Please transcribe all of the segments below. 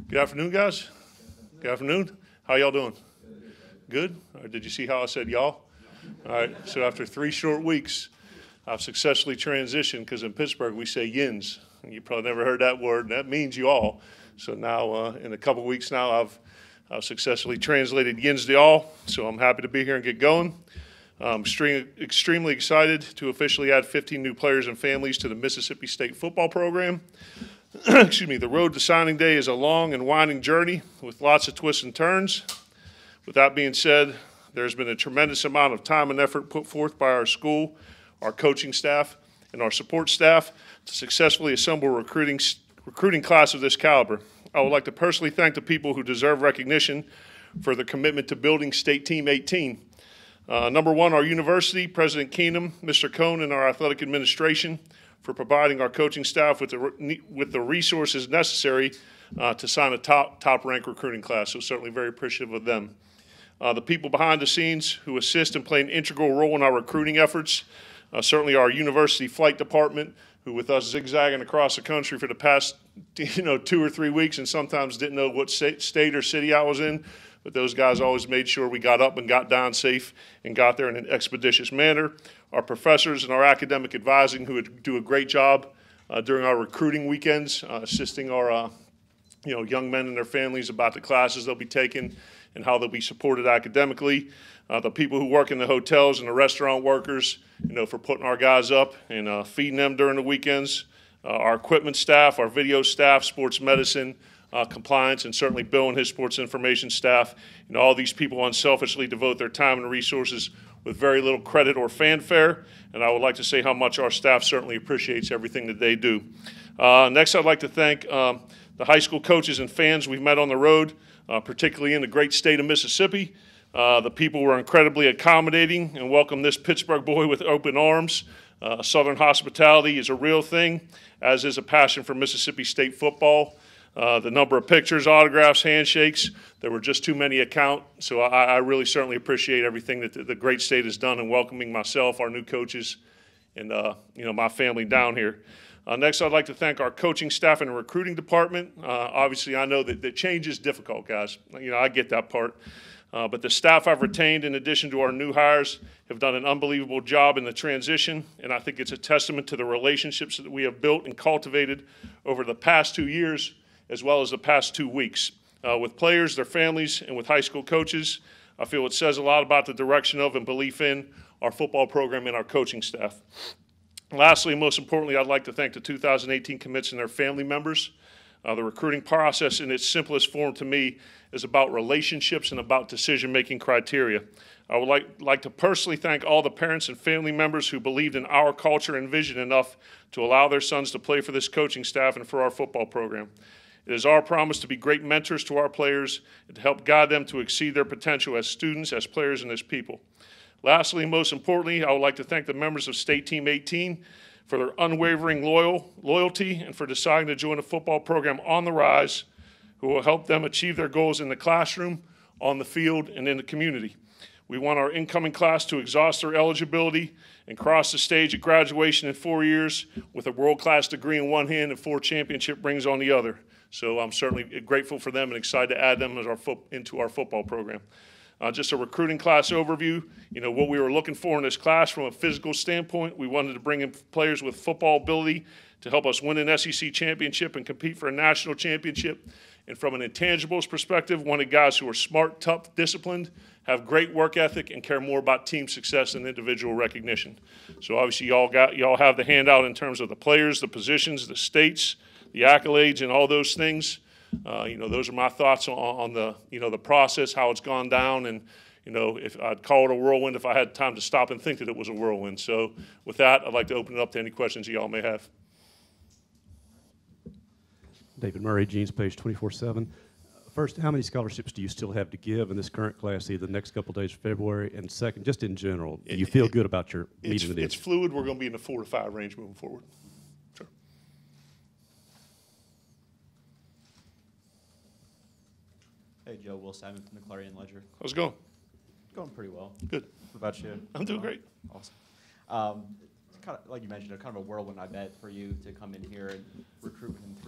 Good afternoon, guys. Good afternoon. How y'all doing? Good? All right, did you see how I said y'all? All right, so after 3 short weeks, I've successfully transitioned, because in Pittsburgh we say yins. You probably never heard that word, and that means you all. So now, in a couple weeks now, I've successfully translated yins to all, so I'm happy to be here and get going. I'm extremely excited to officially add 15 new players and families to the Mississippi State football program. Excuse me, the road to signing day is a long and winding journey with lots of twists and turns. With that being said, there's been a tremendous amount of time and effort put forth by our school, our coaching staff, and our support staff to successfully assemble a recruiting class of this caliber. I would like to personally thank the people who deserve recognition for their commitment to building State Team 18. Number one, our university, President Keenum, Mr. Cohn, and our athletic administration for providing our coaching staff with the resources necessary to sign a top-ranked recruiting class. So certainly very appreciative of them. The people behind the scenes who assist and play an integral role in our recruiting efforts, certainly our university flight department, who with us zigzagging across the country for the past 2 or 3 weeks and sometimes didn't know what state or city I was in, but those guys always made sure we got up and got down safe and got there in an expeditious manner. Our professors and our academic advising, who would do a great job during our recruiting weekends, assisting our young men and their families about the classes they'll be taking and how they'll be supported academically. The people who work in the hotels and the restaurant workers, for putting our guys up and feeding them during the weekends. Our equipment staff, our video staff, sports medicine, compliance, and certainly Bill and his sports information staff. All these people unselfishly devote their time and resources with very little credit or fanfare, and I would like to say how much our staff certainly appreciates everything that they do. Next, I'd like to thank the high school coaches and fans we've met on the road, particularly in the great state of Mississippi. The people were incredibly accommodating and welcomed this Pittsburgh boy with open arms. Southern hospitality is a real thing, as is a passion for Mississippi State football. The number of pictures, autographs, handshakes, there were just too many to count. So I really certainly appreciate everything that the great state has done in welcoming myself, our new coaches, and my family down here. Next, I'd like to thank our coaching staff and recruiting department. Obviously, I know that change is difficult, guys. I get that part. But the staff I've retained, in addition to our new hires, have done an unbelievable job in the transition, and I think it's a testament to the relationships that we have built and cultivated over the past 2 years, as well as the past 2 weeks. With players, their families, and with high school coaches, I feel it says a lot about the direction of and belief in our football program and our coaching staff. Lastly, and most importantly, I'd like to thank the 2018 commits and their family members. The recruiting process in its simplest form to me is about relationships and about decision-making criteria. I would like to personally thank all the parents and family members who believed in our culture and vision enough to allow their sons to play for this coaching staff and for our football program. It is our promise to be great mentors to our players and to help guide them to exceed their potential as students, as players, and as people. Lastly, and most importantly, I would like to thank the members of State Team 18 for their unwavering loyalty and for deciding to join a football program on the rise who will help them achieve their goals in the classroom, on the field, and in the community. We want our incoming class to exhaust their eligibility and cross the stage at graduation in 4 years with a world-class degree in one hand and 4 championship rings on the other. So I'm certainly grateful for them and excited to add them as into our football program. Just a recruiting class overview, what we were looking for in this class from a physical standpoint. We wanted to bring in players with football ability to help us win an SEC championship and compete for a national championship. And from an intangibles perspective, wanted guys who are smart, tough, disciplined, have great work ethic, and care more about team success than individual recognition. So obviously y'all have the handout in terms of the players, the positions, the states, the accolades, and all those things. Those are my thoughts on the process, how it's gone down, and if I'd call it a whirlwind if I had time to stop and think that it was a whirlwind. So with that, I'd like to open it up to any questions y'all may have. David Murray, Genes Page 24/7. First, how many scholarships do you still have to give in this current class, either the next couple of days of February? And second, just in general, do you feel good about your meeting with it? It's fluid. We're going to be in the 4 to 5 range moving forward. Sure. Hey, Joe, Will Simon from the Clarion Ledger. How's it going? Going pretty well. Good. What about you? I'm doing great. Awesome. Kind of, like you mentioned, kind of a whirlwind, I bet, for you to come in here and recruitment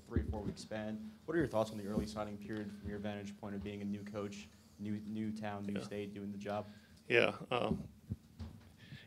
3 or 4 week span. What are your thoughts on the early signing period from your vantage point of being a new coach, new town, new state, doing the job? Yeah.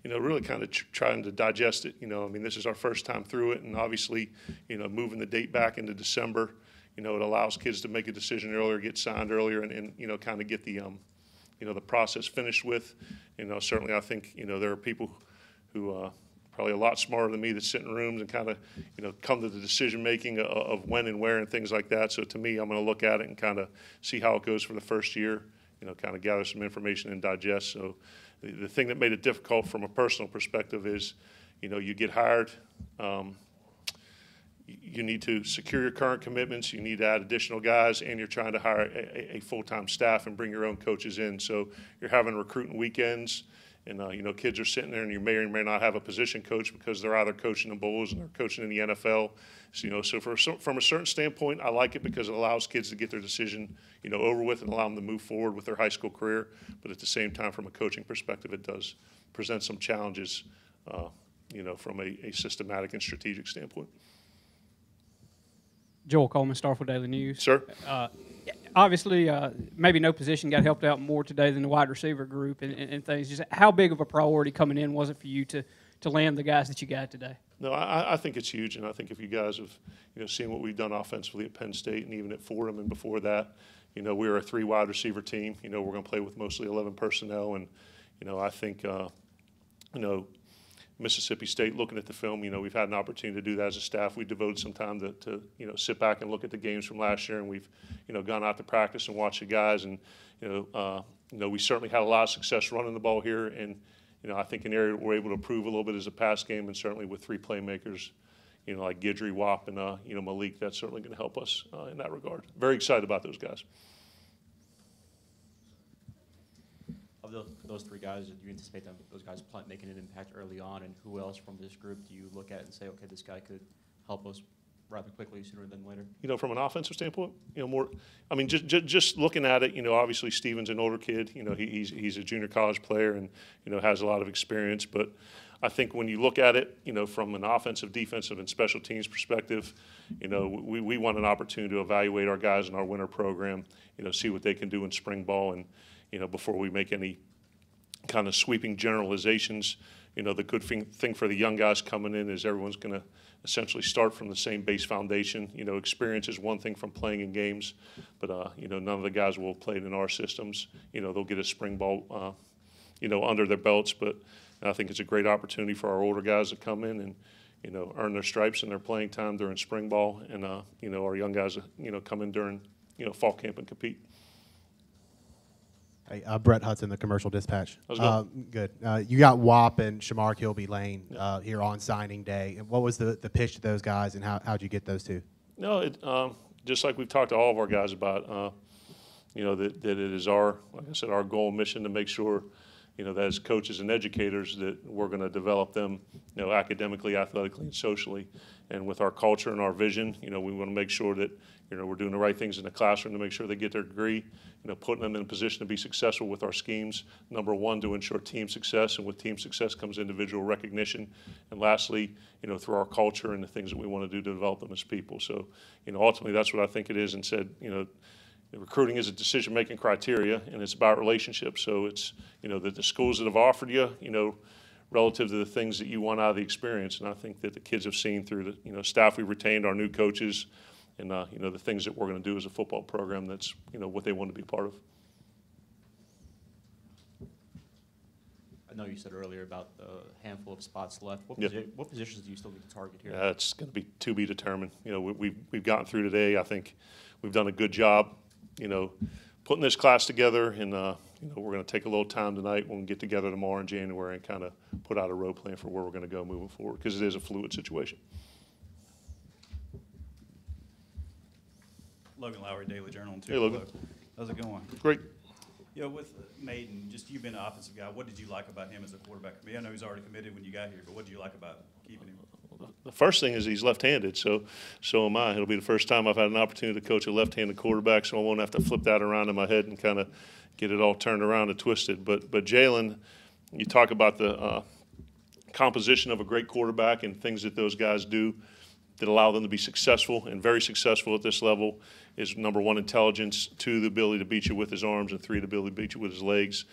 Really kind of trying to digest it. I mean, this is our first time through it, and obviously, moving the date back into December, it allows kids to make a decision earlier, get signed earlier, and kind of get the, the process finished with. Certainly I think, there are people who probably a lot smarter than me that sit in rooms and kind of, come to the decision making of when and where and things like that. So to me, I'm going to look at it and kind of see how it goes for the first year, kind of gather some information and digest. So the thing that made it difficult from a personal perspective is, you get hired, you need to secure your current commitments, you need to add additional guys, and you're trying to hire a full-time staff and bring your own coaches in. So you're having recruiting weekends, and kids are sitting there, and you may or may not have a position coach because they're either coaching the Bulls and they're coaching in the NFL. So, from a certain standpoint, I like it because it allows kids to get their decision, over with and allow them to move forward with their high school career. But at the same time, from a coaching perspective, it does present some challenges, from a systematic and strategic standpoint. Joel Coleman, Starkville Daily News. Sir? Obviously, maybe no position got helped out more today than the wide receiver group and things. Just how big of a priority coming in was it for you to land the guys that you got today? No, I think it's huge, and I think if you guys have, seen what we've done offensively at Penn State and even at Fordham and before that, we were a 3 wide receiver team. We're going to play with mostly 11 personnel, and, I think, Mississippi State, looking at the film, we've had an opportunity to do that as a staff. We devoted some time to sit back and look at the games from last year, and we've, gone out to practice and watched the guys, and, we certainly had a lot of success running the ball here, and, I think an area we're able to improve a little bit is a pass game, and certainly with 3 playmakers, like Guidry, Wap, and, Malik, that's certainly going to help us in that regard. Very excited about those guys. Of those 3 guys, do you anticipate those guys making an impact early on, and who else from this group do you look at and say, okay, this guy could help us rather quickly sooner than later? From an offensive standpoint, more. I mean, just looking at it, obviously Steven's an older kid. He's a junior college player and has a lot of experience. But I think when you look at it, from an offensive, defensive, and special teams perspective, we want an opportunity to evaluate our guys in our winter program. See what they can do in spring ball, and before we make any kind of sweeping generalizations. The good thing for the young guys coming in is everyone's going to essentially start from the same base foundation. Experience is one thing from playing in games, but none of the guys will have played in our systems. They'll get a spring ball, under their belts. But I think it's a great opportunity for our older guys to come in and earn their stripes and their playing time during spring ball, and our young guys come in during fall camp and compete. Hey, Brett Hudson, the Commercial Dispatch. How's it going? Good. You got Wap and Shamar Kilby-Lane here on signing day. And what was the pitch to those guys, and how'd you get those 2? No, just like we've talked to all of our guys about, that it is our, like I said, our goal and mission to make sure, that as coaches and educators that we're going to develop them, academically, athletically, and socially. And with our culture and our vision, we want to make sure that, we're doing the right things in the classroom to make sure they get their degree, putting them in a position to be successful with our schemes. Number 1, to ensure team success, and with team success comes individual recognition. And lastly, through our culture and the things that we want to do to develop them as people. So, ultimately that's what I think it is, and said, recruiting is a decision-making criteria, and it's about relationships. So it's, the schools that have offered you, relative to the things that you want out of the experience. And I think that the kids have seen through the, staff we retained, our new coaches, and, the things that we're going to do as a football program, that's, what they want to be part of. I know you said earlier about the handful of spots left. What positions do you still need to target here? It's going to be to be determined. We've gotten through today. I think we've done a good job, putting this class together, and we're going to take a little time tonight when we get together tomorrow in January and kind of put out a road plan for where we're going to go moving forward, because it is a fluid situation. Logan Lowry, Daily Journal. Hey, Logan. How's it going? Great. With Maiden, just you being an offensive guy, what did you like about him as a quarterback? I know he's already committed when you got here, but what did you like about keeping him? The first thing is he's left-handed, so am I. It'll be the first time I've had an opportunity to coach a left-handed quarterback, so I won't have to flip that around in my head and kind of get it all turned around and twisted. But Jalen, you talk about the composition of a great quarterback and things that those guys do. that allow them to be successful and very successful at this level is, number one, intelligence, two, the ability to beat you with his arms, and three, the ability to beat you with his legs.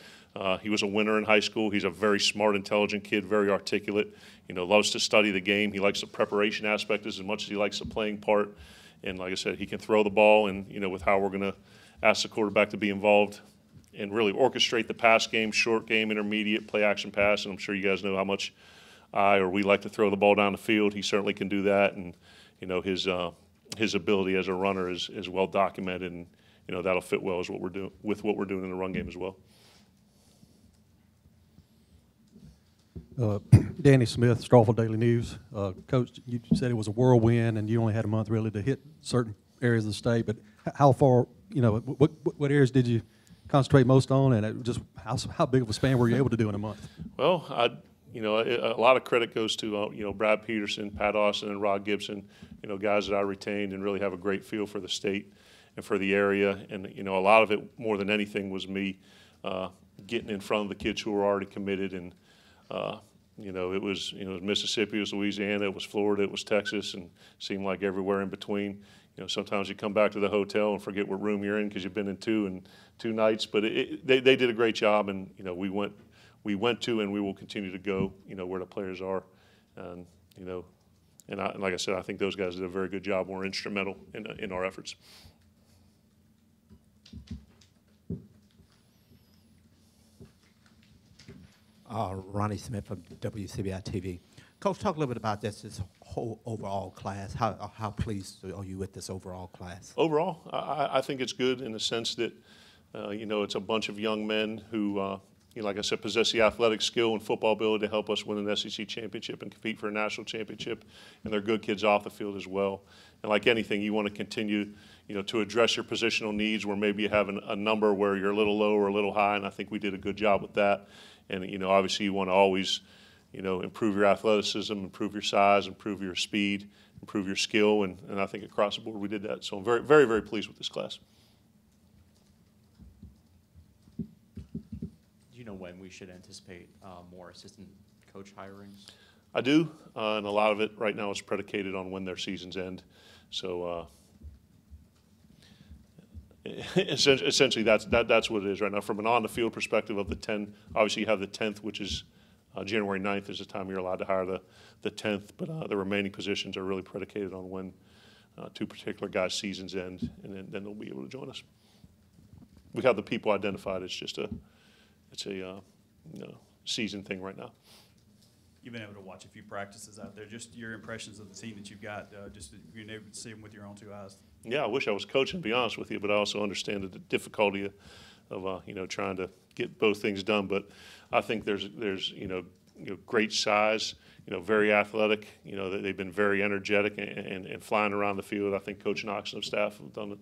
He was a winner in high school. He's a very smart, intelligent kid, very articulate, loves to study the game. He likes the preparation aspect as much as he likes the playing part. And like I said, he can throw the ball, and, with how we're going to ask the quarterback to be involved and really orchestrate the pass game, short game, intermediate, play action pass. And I'm sure you guys know how much we like to throw the ball down the field. He certainly can do that. And, his ability as a runner is well documented, and, that'll fit well with what we're doing in the run game as well. Danny Smith, Strawful Daily News. Coach, you said it was a whirlwind, and you only had a month really to hit certain areas of the state. But how far, what areas did you concentrate most on, and how big of a span were you able to do in a month? Well, a lot of credit goes to Brad Peterson, Pat Austin, and Rod Gibson. Guys that I retained and really have a great feel for the state and for the area. And a lot of it, more than anything, was me getting in front of the kids who were already committed. And it was Mississippi, it was Louisiana, it was Florida, it was Texas, and seemed like everywhere in between. Sometimes you come back to the hotel and forget what room you're in because you've been in two nights. But they did a great job, and we went to and we will continue to go where the players are, and and like I said, I think those guys did a very good job. Were instrumental in our efforts. Ronnie Smith from WCBI TV. Coach, talk a little bit about this whole overall class. How pleased are you with this overall class? Overall, I think it's good in the sense that, it's a bunch of young men who, like I said, possess the athletic skill and football ability to help us win an SEC championship and compete for a national championship. And they're good kids off the field as well. And like anything, you want to continue, to address your positional needs where maybe you have a number where you're a little low or a little high. And I think we did a good job with that. And, obviously you want to always, improve your athleticism, improve your size, improve your speed, improve your skill. And I think across the board we did that. So I'm very, very, very pleased with this class. Do you know when we should anticipate more assistant coach hirings? I do, and a lot of it right now is predicated on when their seasons end. So essentially that's what it is right now. From an on-the-field perspective of the 10, obviously you have the 10th, which is January 9th is the time you're allowed to hire the 10th, but the remaining positions are really predicated on when two particular guys' seasons end, and then they'll be able to join us. We have the people identified. It's just a season thing right now. You've been able to watch a few practices out there. Just your impressions of the team that you've got, just being able to see them with your own two eyes. Yeah, I wish I was coaching, to be honest with you, but I also understand the difficulty of trying to get both things done. But I think there's great size, very athletic. They've been very energetic and flying around the field. I think Coach Knox and the staff have done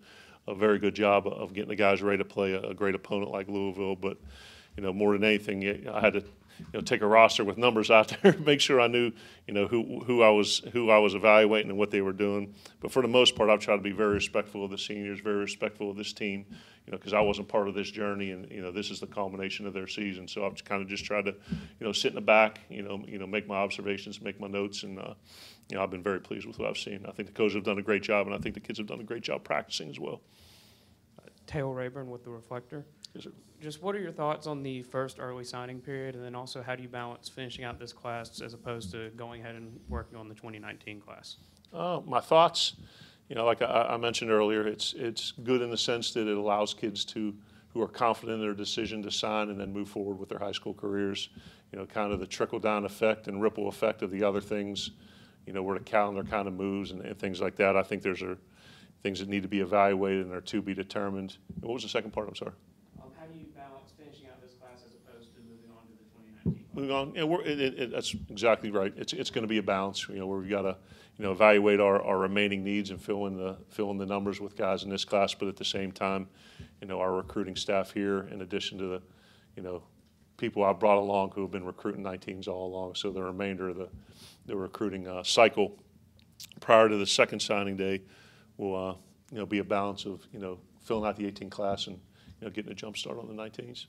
a very good job of getting the guys ready to play a great opponent like Louisville. But more than anything, I had to take a roster with numbers out there, make sure I knew who I was evaluating and what they were doing. But for the most part, I've tried to be very respectful of the seniors, very respectful of this team, because I wasn't part of this journey, and this is the culmination of their season. So I've kind of just tried to sit in the back, make my observations, make my notes, and I've been very pleased with what I've seen. I think the coaches have done a great job, and I think the kids have done a great job practicing as well. Tail Rayburn with The Reflector. Yes, sir. Just what are your thoughts on the first early signing period, and then also how do you balance finishing out this class as opposed to going ahead and working on the 2019 class? My thoughts, like I mentioned earlier, it's good in the sense that it allows kids who are confident in their decision to sign and then move forward with their high school careers. Kind of the trickle-down effect and ripple effect of the other things, where the calendar kind of moves and things like that. I think there's things that need to be evaluated and are to be determined. What was the second part? I'm sorry. How do you balance finishing out this class as opposed to moving on to the 2019 class? Moving on, that's exactly right. It's going to be a balance, where we've got to, evaluate our remaining needs and fill in the numbers with guys in this class. But at the same time, our recruiting staff here, in addition to the, people I've brought along who have been recruiting 19s all along. So the remainder of the recruiting cycle prior to the second signing day will, be a balance of, filling out the 18 class and, getting a jump start on the 19s.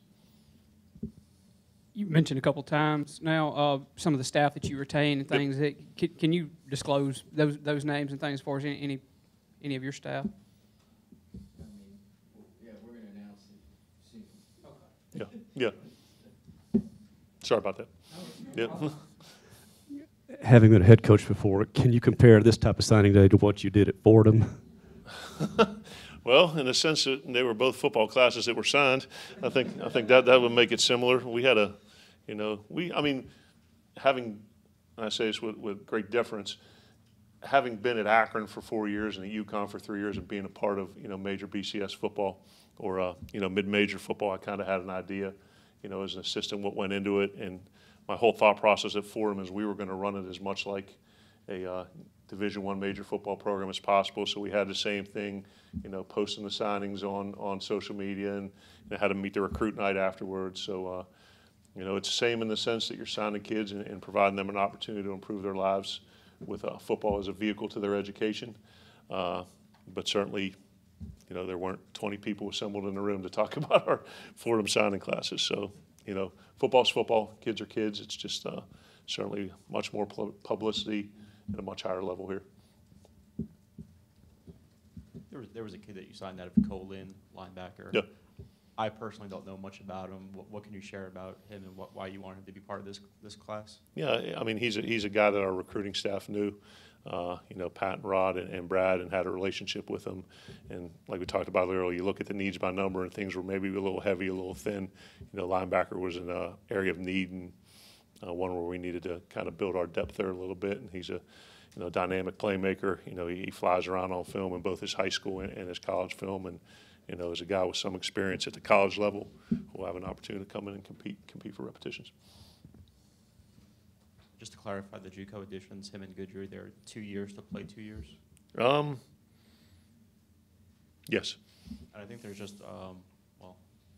You mentioned a couple times now some of the staff that you retain and things. Can you disclose those names and things as far as any of your staff? Yeah, we're going to announce it soon. Okay. Yeah. Sorry about that. Yeah. Having been a head coach before, can you compare this type of signing day to what you did at Fordham? Well, in the sense that they were both football classes that were signed, I think that would make it similar. We had having, and I say this with great deference, having been at Akron for 4 years and at UConn for 3 years and being a part of, major BCS football or, mid-major football, I kind of had an idea, as an assistant what went into it. And my whole thought process at Fordham is we were going to run it as much like a Division I major football program as possible. So we had the same thing, posting the signings on social media and had to meet the recruit night afterwards. So, it's the same in the sense that you're signing kids and providing them an opportunity to improve their lives with football as a vehicle to their education. But certainly, there weren't 20 people assembled in the room to talk about our Fordham signing classes. So, football's football, kids are kids. It's just certainly much more publicity at a much higher level here. There was a kid that you signed out of Colin, linebacker. Yeah. I personally don't know much about him. What can you share about him and why you wanted him to be part of this class? Yeah, I mean, he's a guy that our recruiting staff knew. Pat and Rod and Brad, and had a relationship with him. And like we talked about earlier, you look at the needs by number and things were maybe a little heavy, a little thin. Linebacker was an area of need and one where we needed to kind of build our depth there a little bit. And he's a dynamic playmaker. He flies around on film in both his high school and his college film. And as a guy with some experience at the college level, will have an opportunity to come in and compete for repetitions. Just to clarify, the JUCO additions, him and Goodry, they're 2 years to play 2 years? Yes. And I think there's just,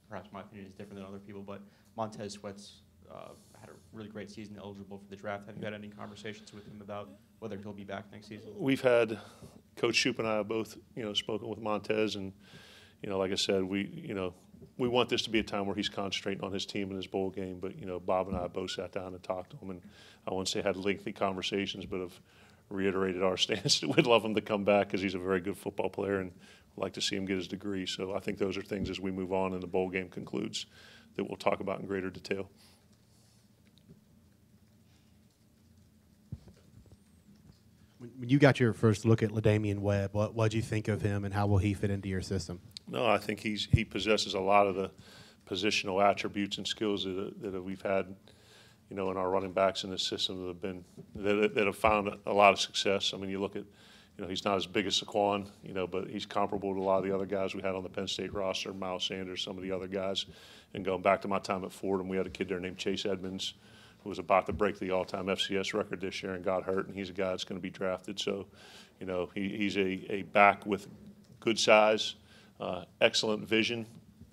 perhaps my opinion is different than other people, but Montez Sweat's had a really great season, eligible for the draft. Have you had any conversations with him about whether he'll be back next season? We've had, Coach Shoup and I have both, spoken with Montez, and, like I said, we want this to be a time where he's concentrating on his team and his bowl game. But, Bob and I both sat down and talked to him, and I wouldn't say had lengthy conversations, but have reiterated our stance that we'd love him to come back because he's a very good football player and would like to see him get his degree. So I think those are things as we move on and the bowl game concludes that we'll talk about in greater detail. When you got your first look at LaDamian Webb, what did you think of him and how will he fit into your system? No, I think he possesses a lot of the positional attributes and skills that we've had, in our running backs in this system that have found a lot of success. I mean, you look at, he's not as big as Saquon, but he's comparable to a lot of the other guys we had on the Penn State roster, Miles Sanders, some of the other guys. And going back to my time at Fordham, we had a kid there named Chase Edmonds who was about to break the all-time FCS record this year and got hurt, and he's a guy that's going to be drafted. So, he's a back with good size, excellent vision,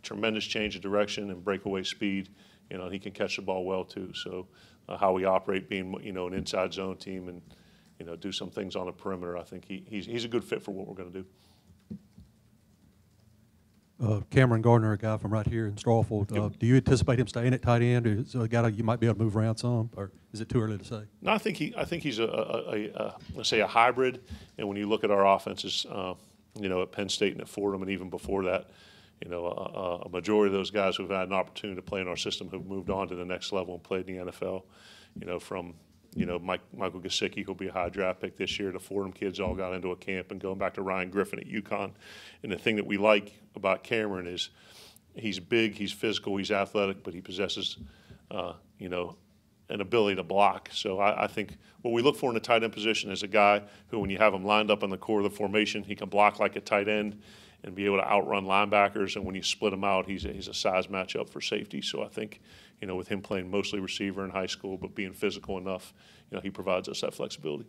tremendous change of direction, and breakaway speed. He can catch the ball well too. So, how we operate, being an inside zone team, and do some things on the perimeter, I think he's a good fit for what we're going to do. Cameron Gardner, a guy from right here in Strawford. Do you anticipate him staying at tight end, or is it a guy you might be able to move around some, or is it too early to say? No, I think he's let's say a hybrid. And when you look at our offenses, at Penn State and at Fordham, and even before that, a majority of those guys who've had an opportunity to play in our system have moved on to the next level and played in the NFL. From Michael Gesicki, who'll be a high draft pick this year. The Fordham kids all got into a camp, and going back to Ryan Griffin at UConn. And the thing that we like about Cameron is he's big, he's physical, he's athletic, but he possesses, an ability to block. So I think what we look for in the tight end position is a guy who, when you have him lined up in the core of the formation, he can block like a tight end and be able to outrun linebackers. And when you split him out, he's a size matchup for safety. So I think, with him playing mostly receiver in high school but being physical enough, he provides us that flexibility.